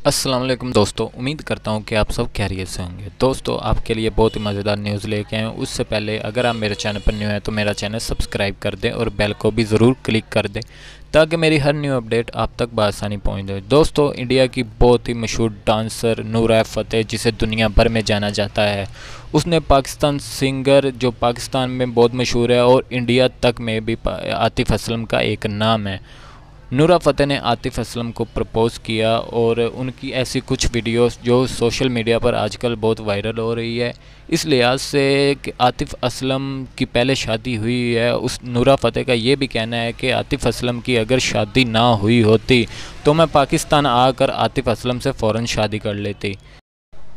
अस्सलाम वालेकुम दोस्तों, उम्मीद करता हूँ कि आप सब खैरियत से होंगे। दोस्तों, आपके लिए बहुत ही मज़ेदार न्यूज़ लेके आए हैं। उससे पहले अगर आप मेरे चैनल पर न्यू हैं तो मेरा चैनल सब्सक्राइब कर दें और बेल को भी ज़रूर क्लिक कर दें ताकि मेरी हर न्यू अपडेट आप तक बआसानी पहुँच जाए। दोस्तों, इंडिया की बहुत ही मशहूर डांसर नूरा फ़तेह, जिसे दुनिया भर में जाना जाता है, उसने पाकिस्तान सिंगर जो पाकिस्तान में बहुत मशहूर है और इंडिया तक में भी आतिफ़ असलम का एक नाम है। नूरा फ़तेह ने आतिफ़ असलम को प्रपोज़ किया और उनकी ऐसी कुछ वीडियोस जो सोशल मीडिया पर आजकल बहुत वायरल हो रही है। इस लिहाज से कि आतिफ़ असलम की पहले शादी हुई है, उस नूरा फ़तेह का ये भी कहना है कि आतिफ़ असलम की अगर शादी ना हुई होती तो मैं पाकिस्तान आकर आतिफ़ असलम से फ़ौरन शादी कर लेती।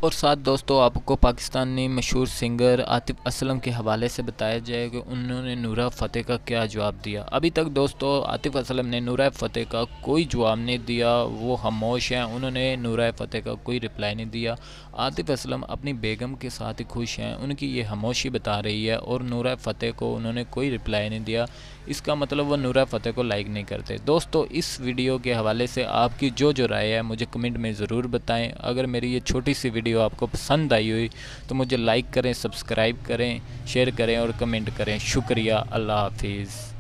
और साथ दोस्तों, आपको पाकिस्तानी मशहूर सिंगर आतिफ़ असलम के हवाले से बताया जाए कि उन्होंने नूरा फ़तेह का क्या जवाब दिया। अभी तक दोस्तों आतिफ़ असलम ने नूरा फ़तेह का कोई जवाब नहीं दिया, वो खामोश हैं। उन्होंने नूरा फ़तेह का कोई रिप्लाई नहीं दिया। आतिफ़ असलम अपनी बेगम के साथ ही खुश हैं, उनकी ये खामोशी बता रही है और नूरा फ़तेह को उन्होंने कोई रिप्लाई नहीं दिया। इसका मतलब वो नूरा फ़तेह को लाइक नहीं करते। दोस्तों, इस वीडियो के हवाले से आपकी जो राय है मुझे कमेंट में ज़रूर बताएं। अगर मेरी ये छोटी सी वीडियो आपको पसंद आई हुई तो मुझे लाइक करें, सब्सक्राइब करें, शेयर करें और कमेंट करें। शुक्रिया। अल्लाह हाफिज़।